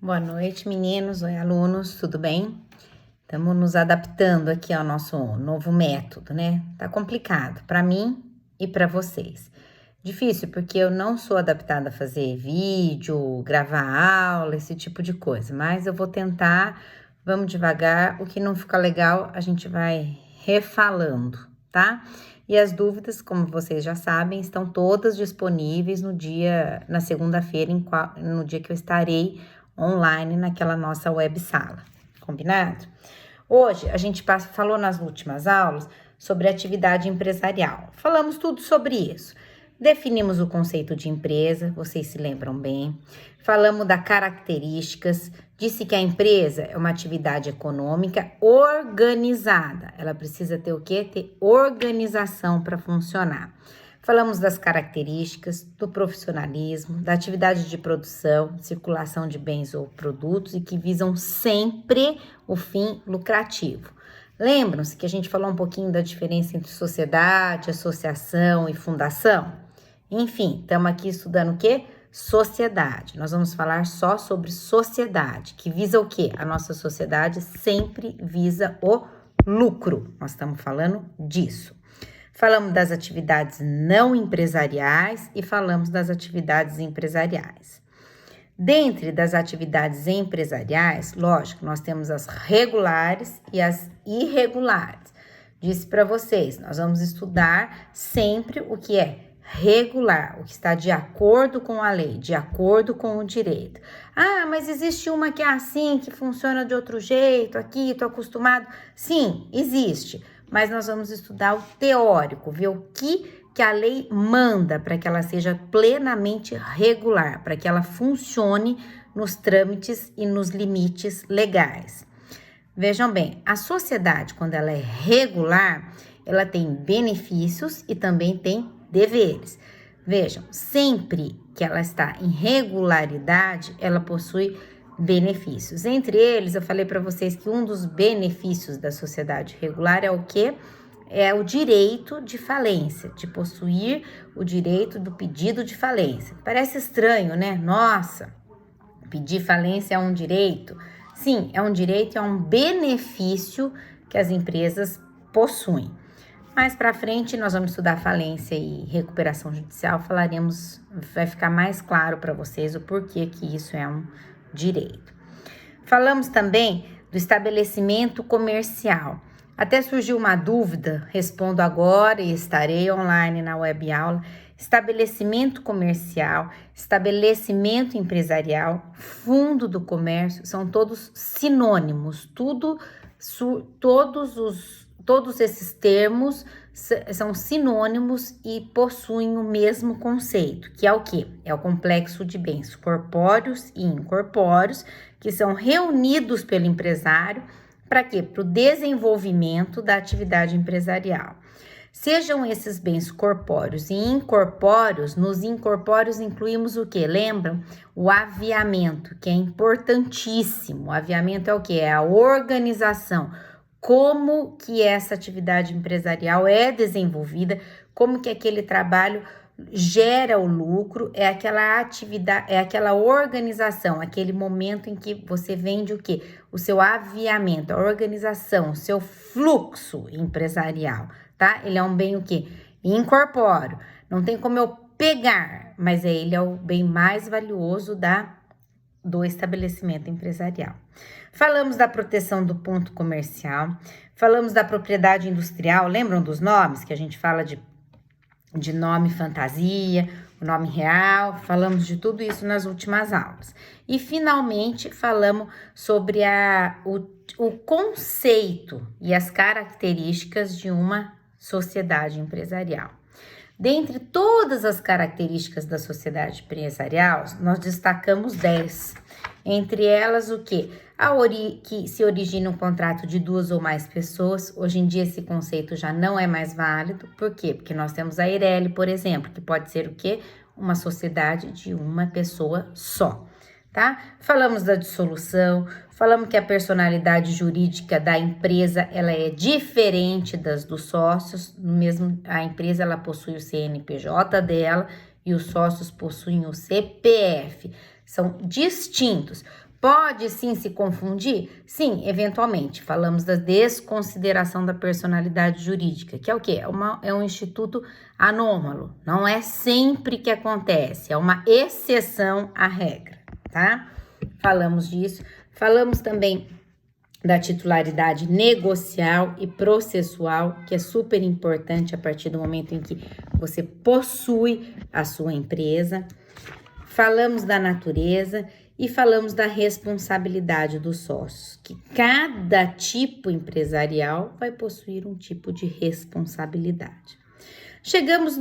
Boa noite, meninos. Oi, alunos, tudo bem? Estamos nos adaptando aqui ao nosso novo método, né? Tá complicado para mim e para vocês. Difícil porque eu não sou adaptada a fazer vídeo, gravar aula, esse tipo de coisa, mas eu vou tentar, vamos devagar. O que não ficar legal, a gente vai refalando, tá? E as dúvidas, como vocês já sabem, estão todas disponíveis na segunda-feira, no dia que eu estarei online naquela nossa web sala, combinado? Hoje a gente falou nas últimas aulas sobre atividade empresarial. Falamos tudo sobre isso. Definimos o conceito de empresa, vocês se lembram bem. Falamos das características, disse que a empresa é uma atividade econômica organizada. Ela precisa ter o quê? Ter organização para funcionar. Falamos das características, do profissionalismo, da atividade de produção, circulação de bens ou produtos e que visam sempre o fim lucrativo. Lembram-se que a gente falou um pouquinho da diferença entre sociedade, associação e fundação? Enfim, estamos aqui estudando o quê? Sociedade. Nós vamos falar só sobre sociedade, que visa o quê? A nossa sociedade sempre visa o lucro. Nós estamos falando disso. Falamos das atividades não empresariais e falamos das atividades empresariais. Dentre das atividades empresariais, lógico, nós temos as regulares e as irregulares. Disse para vocês, nós vamos estudar sempre o que é regular, o que está de acordo com a lei, de acordo com o direito. Ah, mas existe uma que é assim, que funciona de outro jeito, aqui, estou acostumado. Sim, existe. Mas nós vamos estudar o teórico, ver o que a lei manda para que ela seja plenamente regular, para que ela funcione nos trâmites e nos limites legais. Vejam bem, a sociedade, quando ela é regular, ela tem benefícios e também tem deveres. Vejam, sempre que ela está em regularidade, ela possui benefícios. Entre eles, eu falei para vocês que um dos benefícios da sociedade regular é o quê? É o direito de falência, de possuir o direito do pedido de falência. Parece estranho, né? Nossa, pedir falência é um direito? Sim, é um direito, é um benefício que as empresas possuem. Mais para frente, nós vamos estudar falência e recuperação judicial, vai ficar mais claro para vocês o porquê que isso é um direito. Falamos também do estabelecimento comercial. Até surgiu uma dúvida, respondo agora e estarei online na web aula. Estabelecimento comercial, estabelecimento empresarial, fundo do comércio, são todos sinônimos, todos esses termos são sinônimos e possuem o mesmo conceito, que é o quê? É o complexo de bens corpóreos e incorpóreos, que são reunidos pelo empresário para quê? Para o desenvolvimento da atividade empresarial. Sejam esses bens corpóreos e incorpóreos, nos incorpóreos incluímos o quê? Lembram? O aviamento, que é importantíssimo. O aviamento é o quê? É a organização. Como que essa atividade empresarial é desenvolvida, como que aquele trabalho gera o lucro, é aquela atividade, é aquela organização, aquele momento em que você vende o quê? O seu aviamento, a organização, o seu fluxo empresarial, tá? Ele é um bem o quê? Incorpóreo, não tem como eu pegar, mas ele é o bem mais valioso do estabelecimento empresarial. Falamos da proteção do ponto comercial, falamos da propriedade industrial, lembram dos nomes que a gente fala de nome fantasia, o nome real, falamos de tudo isso nas últimas aulas. E finalmente falamos sobre o conceito e as características de uma sociedade empresarial. Dentre todas as características da sociedade empresarial, nós destacamos 10. Entre elas, o quê? Que se origina um contrato de 2 ou mais pessoas. Hoje em dia, esse conceito já não é mais válido. Por quê? Porque nós temos a Eireli, por exemplo, que pode ser o quê? Uma sociedade de uma pessoa só, tá? Falamos da dissolução, falamos que a personalidade jurídica da empresa, ela é diferente dos sócios. Mesmo a empresa, ela possui o CNPJ dela e os sócios possuem o CPF. São distintos. Pode sim se confundir? Sim, eventualmente. Falamos da desconsideração da personalidade jurídica, que é o quê? É um instituto anômalo. Não é sempre que acontece, é uma exceção à regra, tá? Falamos disso. Falamos também da titularidade negocial e processual, que é super importante a partir do momento em que você possui a sua empresa. Falamos da natureza e falamos da responsabilidade dos sócios, que cada tipo empresarial vai possuir um tipo de responsabilidade. Chegamos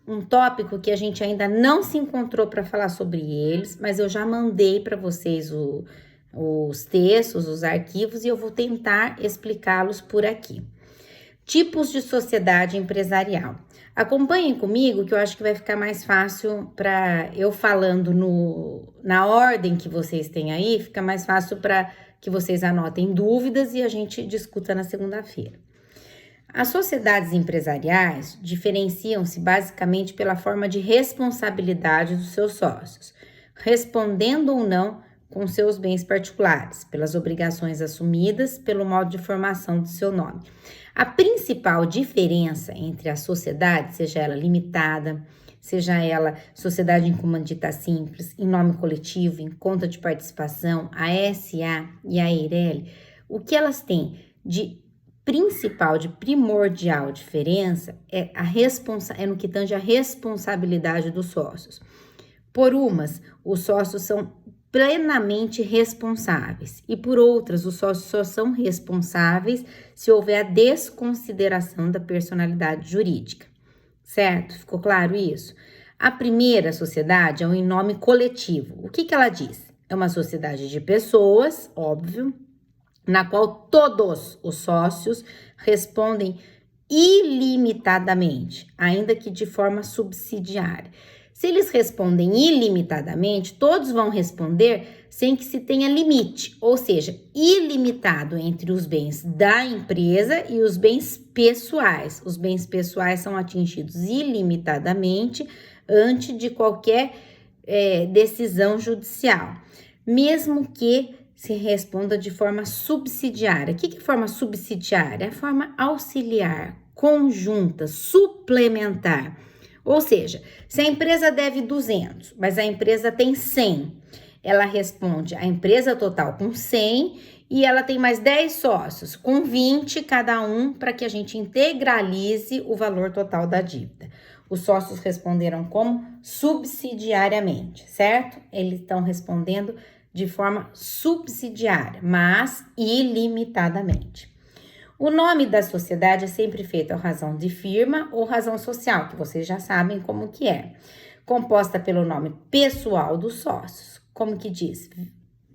um tópico que a gente ainda não se encontrou para falar sobre eles, mas eu já mandei para vocês os textos, os arquivos, e eu vou tentar explicá-los por aqui. Tipos de sociedade empresarial. Acompanhem comigo que eu acho que vai ficar mais fácil para eu falando na ordem que vocês têm aí, fica mais fácil para que vocês anotem dúvidas e a gente discuta na segunda-feira. As sociedades empresariais diferenciam-se basicamente pela forma de responsabilidade dos seus sócios, respondendo ou não com seus bens particulares, pelas obrigações assumidas, pelo modo de formação do seu nome. A principal diferença entre a sociedade, seja ela limitada, seja ela sociedade em comandita simples, em nome coletivo, em conta de participação, a SA e a EIRELI, o que elas têm de principal, de primordial diferença é no que tange a responsabilidade dos sócios. Por umas, os sócios são plenamente responsáveis e por outras, os sócios só são responsáveis se houver a desconsideração da personalidade jurídica, certo? Ficou claro isso? A primeira sociedade é um em nome coletivo. O que ela diz? É uma sociedade de pessoas, óbvio, na qual todos os sócios respondem ilimitadamente, ainda que de forma subsidiária. Se eles respondem ilimitadamente, todos vão responder sem que se tenha limite, ou seja, ilimitado entre os bens da empresa e os bens pessoais. Os bens pessoais são atingidos ilimitadamente antes de qualquer decisão judicial, mesmo que se responda de forma subsidiária. O que é forma subsidiária? É forma auxiliar, conjunta, suplementar. Ou seja, se a empresa deve 200, mas a empresa tem 100, ela responde a empresa total com 100 e ela tem mais 10 sócios com 20 cada um para que a gente integralize o valor total da dívida. Os sócios responderam como subsidiariamente, certo? Eles estão respondendo de forma subsidiária, mas ilimitadamente. O nome da sociedade é sempre feito à razão de firma ou razão social, que vocês já sabem como que é. Composta pelo nome pessoal dos sócios, como que diz?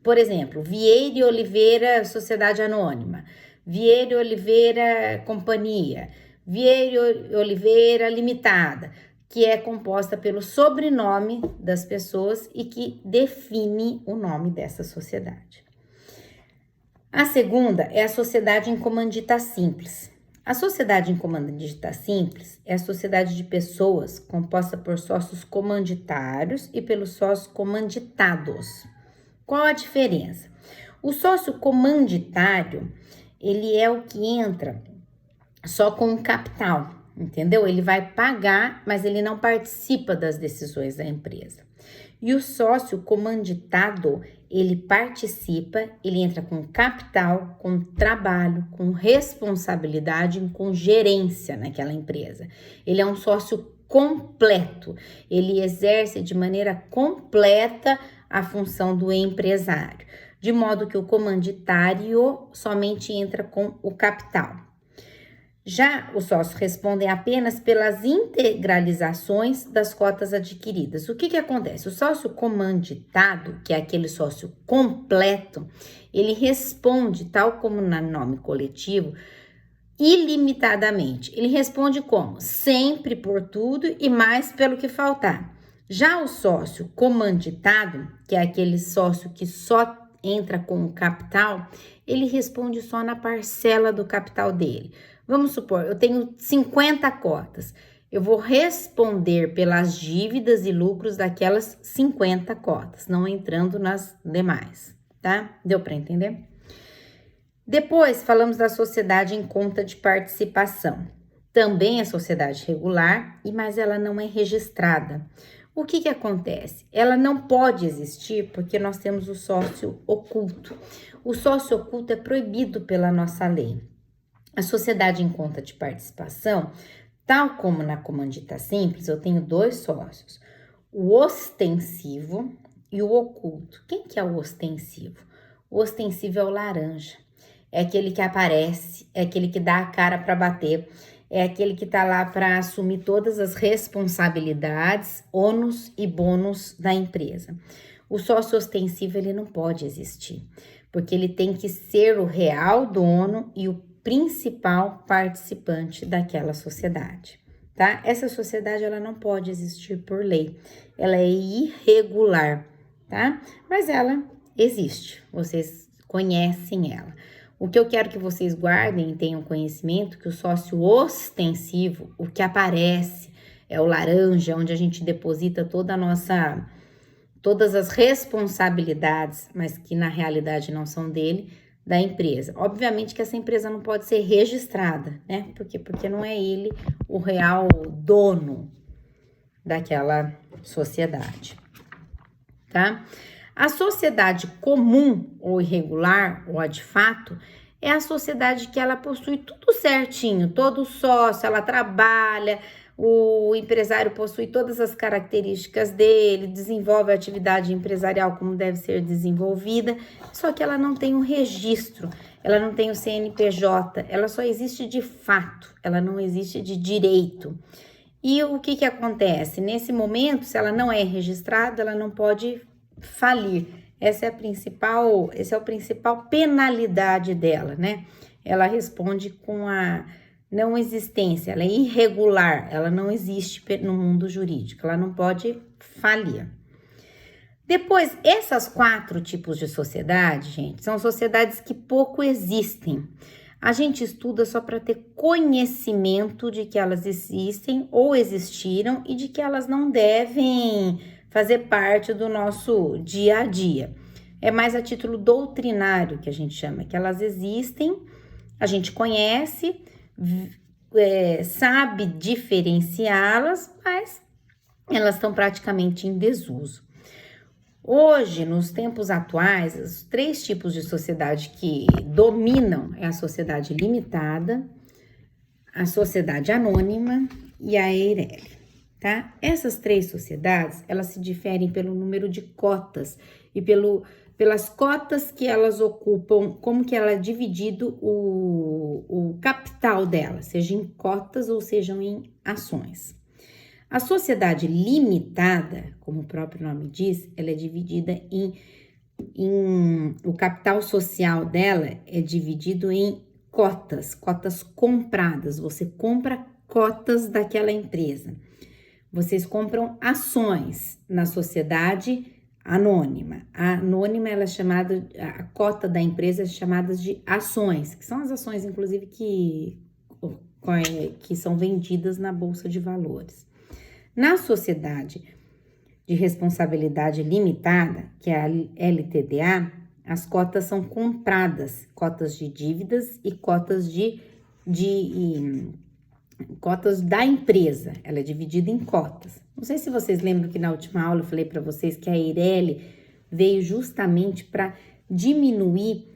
Por exemplo, Vieira e Oliveira Sociedade Anônima, Vieira e Oliveira Companhia, Vieira e Oliveira Limitada, que é composta pelo sobrenome das pessoas e que define o nome dessa sociedade. A segunda é a sociedade em comandita simples. A sociedade em comandita simples é a sociedade de pessoas composta por sócios comanditários e pelos sócios comanditados. Qual a diferença? O sócio comanditário, ele é o que entra só com o capital, entendeu? Ele vai pagar, mas ele não participa das decisões da empresa. E o sócio comanditado, ele participa, ele entra com capital, com trabalho, com responsabilidade, com gerência naquela empresa. Ele é um sócio completo, ele exerce de maneira completa a função do empresário, de modo que o comanditário somente entra com o capital. Já os sócios respondem apenas pelas integralizações das cotas adquiridas. O que acontece? O sócio comanditado, que é aquele sócio completo, ele responde, tal como no nome coletivo, ilimitadamente. Ele responde como? Sempre por tudo e mais pelo que faltar. Já o sócio comanditado, que é aquele sócio que só entra com o capital, ele responde só na parcela do capital dele. Vamos supor, eu tenho 50 cotas. Eu vou responder pelas dívidas e lucros daquelas 50 cotas, não entrando nas demais, tá? Deu para entender? Depois, falamos da sociedade em conta de participação. Também é sociedade regular, mas ela não é registrada. O que que acontece? Ela não pode existir porque nós temos o sócio oculto. O sócio oculto é proibido pela nossa lei. A sociedade em conta de participação, tal como na comandita simples, eu tenho 2 sócios, o ostensivo e o oculto. Quem que é o ostensivo? O ostensivo é o laranja, é aquele que aparece, é aquele que dá a cara para bater, é aquele que tá lá para assumir todas as responsabilidades, ônus e bônus da empresa. O sócio ostensivo, ele não pode existir, porque ele tem que ser o real dono e o principal participante daquela sociedade, tá? Essa sociedade, ela não pode existir por lei, ela é irregular, tá? Mas ela existe, vocês conhecem ela. O que eu quero que vocês guardem e tenham conhecimento, que o sócio ostensivo, o que aparece, é o laranja, onde a gente deposita todas as responsabilidades, mas que na realidade não são dele, da empresa. Obviamente que essa empresa não pode ser registrada, né? Porque não é ele o real dono daquela sociedade, tá? A sociedade comum ou irregular, ou a de fato, é a sociedade que ela possui tudo certinho, todo sócio, ela trabalha, o empresário possui todas as características dele, desenvolve a atividade empresarial como deve ser desenvolvida, só que ela não tem um registro, ela não tem o CNPJ, ela só existe de fato, ela não existe de direito. E o que acontece? Nesse momento, se ela não é registrada, ela não pode falir. Essa é o principal penalidade dela, né? Ela responde com a não existência, ela é irregular, ela não existe no mundo jurídico, ela não pode falir. Depois, essas 4 tipos de sociedade, gente, são sociedades que pouco existem. A gente estuda só para ter conhecimento de que elas existem ou existiram e de que elas não devem fazer parte do nosso dia a dia. É mais a título doutrinário que a gente chama, que elas existem, a gente conhece, sabe diferenciá-las, mas elas estão praticamente em desuso. Hoje, nos tempos atuais, os 3 tipos de sociedade que dominam é a sociedade limitada, a sociedade anônima e a EIRELI, tá? Essas 3 sociedades, elas se diferem pelo número de cotas e pelas cotas que elas ocupam, como que ela é dividido o capital dela, seja em cotas ou sejam em ações. A sociedade limitada, como o próprio nome diz, ela é dividida o capital social dela é dividido em cotas compradas. Você compra cotas daquela empresa. Vocês compram ações na sociedade anônima. A anônima, ela é chamada, a cota da empresa é chamada de ações, que são as ações, inclusive, que são vendidas na Bolsa de Valores. Na sociedade de responsabilidade limitada, que é a LTDA, as cotas são compradas, cotas de dívidas e cotas cotas da empresa. Ela é dividida em cotas. Não sei se vocês lembram que na última aula eu falei para vocês que a EIRELI veio justamente para diminuir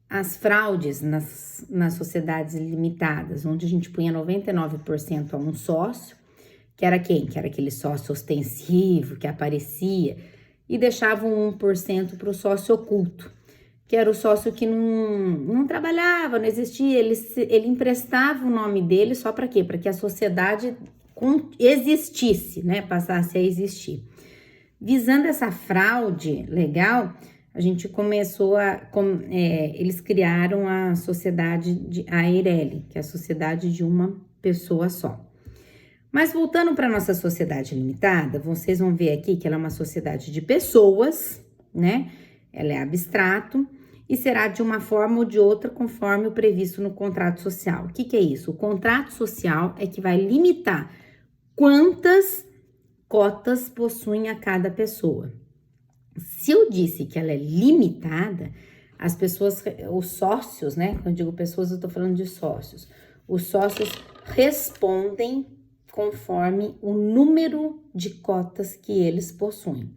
as fraudes nas sociedades limitadas, onde a gente punha 99% a um sócio, que era quem? Que era aquele sócio ostensivo, que aparecia, e deixava um 1% para o sócio oculto, que era o sócio que não trabalhava, não existia, ele emprestava o nome dele só para quê? Para que a sociedade existisse, né? Passasse a existir. Visando essa fraude legal, a gente começou eles criaram a sociedade a EIRELI, que é a sociedade de uma pessoa só. Mas voltando para nossa sociedade limitada, vocês vão ver aqui que ela é uma sociedade de pessoas, né? Ela é abstrato e será de uma forma ou de outra conforme o previsto no contrato social. O que é isso? O contrato social é que vai limitar quantas cotas possuem a cada pessoa. Se eu disse que ela é limitada, as pessoas, os sócios, né? Quando eu digo pessoas, eu tô falando de sócios. Os sócios respondem conforme o número de cotas que eles possuem.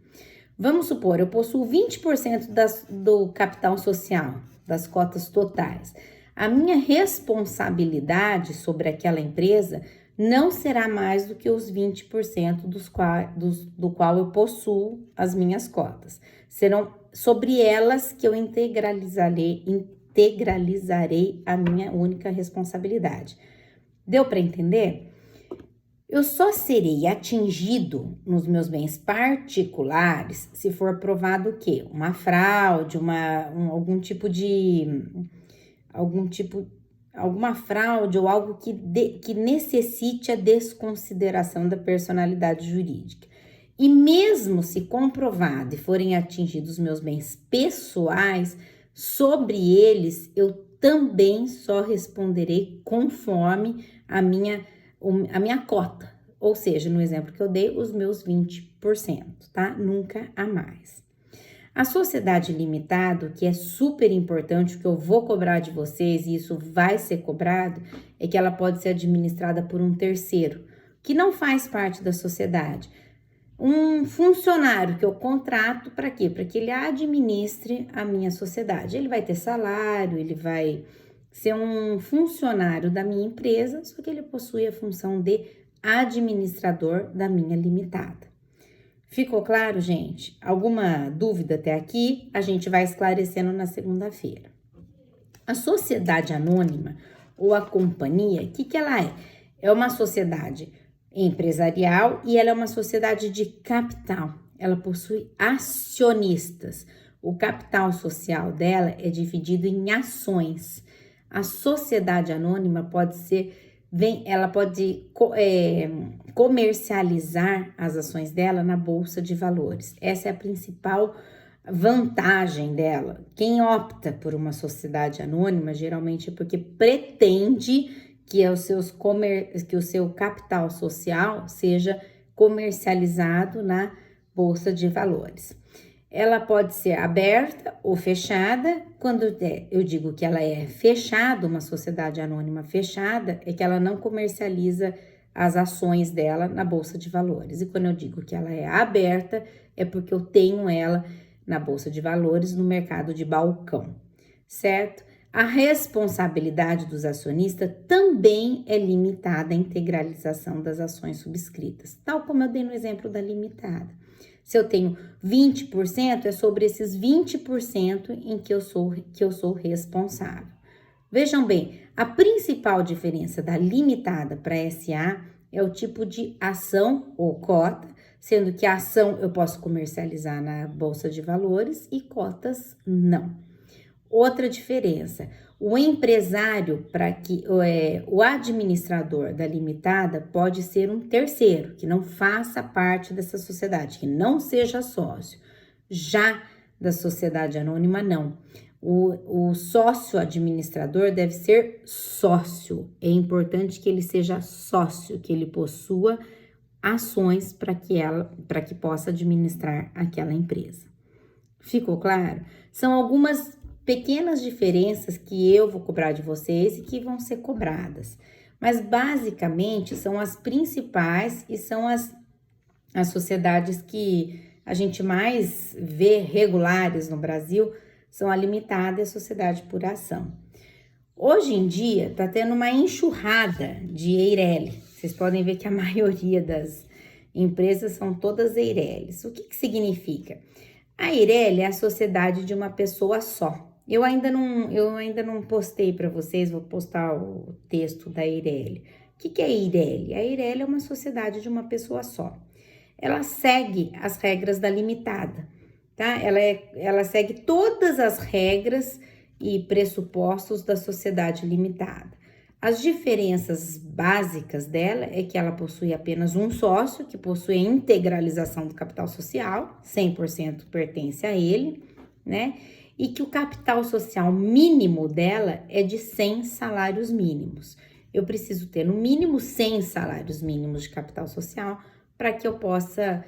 Vamos supor, eu possuo 20% do capital social, das cotas totais. A minha responsabilidade sobre aquela empresa não será mais do que os 20% do qual eu possuo as minhas cotas. Serão sobre elas que eu integralizarei a minha única responsabilidade. Deu para entender? Eu só serei atingido nos meus bens particulares se for provado o quê? Uma fraude, alguma fraude ou algo que necessite a desconsideração da personalidade jurídica. E mesmo se comprovado e forem atingidos os meus bens pessoais, sobre eles eu também só responderei conforme a minha cota, ou seja, no exemplo que eu dei, os meus 20%, tá? Nunca a mais. A sociedade limitada, que é super importante, o que eu vou cobrar de vocês, e isso vai ser cobrado, é que ela pode ser administrada por um terceiro, que não faz parte da sociedade. Um funcionário que eu contrato para quê? Para que ele administre a minha sociedade. Ele vai ter salário, ele vai ser um funcionário da minha empresa, só que ele possui a função de administrador da minha limitada. Ficou claro, gente? Alguma dúvida até aqui? A gente vai esclarecendo na segunda-feira. A sociedade anônima ou a companhia, o que ela é? É uma sociedade empresarial e ela é uma sociedade de capital. Ela possui acionistas. O capital social dela é dividido em ações. A sociedade anônima pode comercializar as ações dela na bolsa de valores. Essa é a principal vantagem dela. Quem opta por uma sociedade anônima geralmente é porque pretende que o seu capital social seja comercializado na bolsa de valores. Ela pode ser aberta ou fechada. Quando eu digo que ela é fechada, uma sociedade anônima fechada, é que ela não comercializa as ações dela na bolsa de valores. E quando eu digo que ela é aberta, é porque eu tenho ela na bolsa de valores no mercado de balcão, certo? A responsabilidade dos acionistas também é limitada à integralização das ações subscritas, tal como eu dei no exemplo da limitada. Se eu tenho 20%, é sobre esses 20% em que eu sou responsável. Vejam bem, a principal diferença da limitada para SA é o tipo de ação ou cota, sendo que a ação eu posso comercializar na bolsa de valores e cotas não. Outra diferença, o empresário, o administrador da limitada pode ser um terceiro, que não faça parte dessa sociedade, que não seja sócio. Já da sociedade anônima, não. O sócio administrador deve ser sócio. É importante que ele seja sócio, que ele possua ações para que possa administrar aquela empresa. Ficou claro? São algumas pequenas diferenças que eu vou cobrar de vocês e que vão ser cobradas. Mas basicamente são as principais e são as sociedades que a gente mais vê regulares no Brasil, são a limitada e a sociedade por ação. Hoje em dia tá tendo uma enxurrada de EIRELI. Vocês podem ver que a maioria das empresas são todas EIRELIs. O que significa? A EIRELI é a sociedade de uma pessoa só. Eu ainda não postei para vocês, vou postar o texto da EIRELI. O que é EIRELI? A EIRELI é uma sociedade de uma pessoa só. Ela segue as regras da limitada, tá? Ela segue todas as regras e pressupostos da sociedade limitada. As diferenças básicas dela é que ela possui apenas um sócio, que possui a integralização do capital social, 100% pertence a ele, né? E que o capital social mínimo dela é de 100 salários mínimos. Eu preciso ter no mínimo 100 salários mínimos de capital social para que eu possa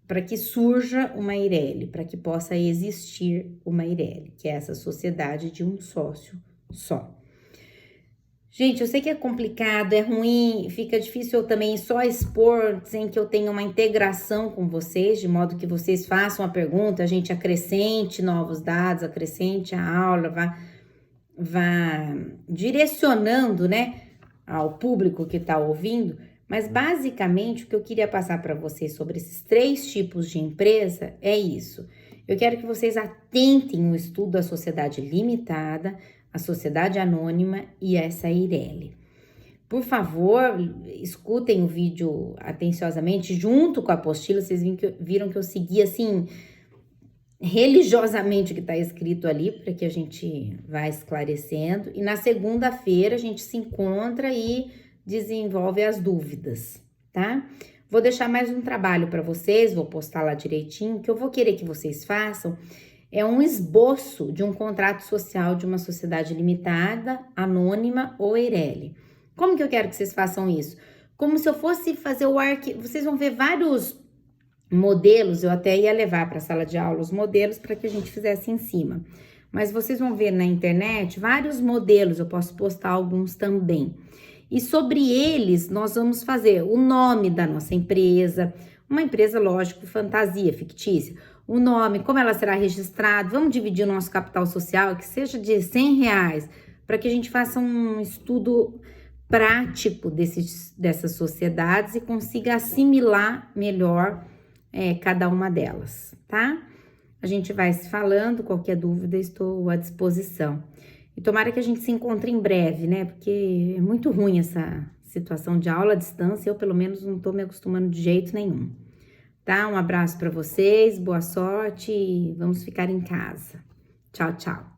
para que surja uma Eireli, para que possa existir uma Eireli, que é essa sociedade de um sócio só. Gente, eu sei que é complicado, é ruim, fica difícil eu também só expor sem que eu tenha uma integração com vocês, de modo que vocês façam a pergunta, a gente acrescente novos dados, acrescente a aula, vá direcionando, né, ao público que está ouvindo. Mas basicamente o que eu queria passar para vocês sobre esses 3 tipos de empresa é isso. Eu quero que vocês atentem o estudo da sociedade limitada, a sociedade anônima e essa Eireli. Por favor, escutem o vídeo atenciosamente junto com a apostila. Vocês viram que eu segui assim religiosamente o que está escrito ali, para que a gente vá esclarecendo. E na segunda-feira a gente se encontra e desenvolve as dúvidas, tá? Vou deixar mais um trabalho para vocês, vou postar lá direitinho. O que eu vou querer que vocês façam é um esboço de um contrato social de uma sociedade limitada, anônima ou Eireli. Como que eu quero que vocês façam isso? Como se eu fosse fazer o arquivo. Vocês vão ver vários modelos, eu até ia levar para a sala de aula os modelos para que a gente fizesse em cima. Mas vocês vão ver na internet vários modelos, eu posso postar alguns também. E sobre eles, nós vamos fazer o nome da nossa empresa, uma empresa, lógico, fantasia, fictícia. O nome, como ela será registrada, vamos dividir o nosso capital social, que seja de R$100, para que a gente faça um estudo prático dessas sociedades e consiga assimilar melhor cada uma delas, tá? A gente vai se falando, qualquer dúvida, estou à disposição. E tomara que a gente se encontre em breve, né? Porque é muito ruim essa situação de aula à distância, eu pelo menos não tô me acostumando de jeito nenhum. Tá? Um abraço para vocês, boa sorte e vamos ficar em casa. Tchau, tchau.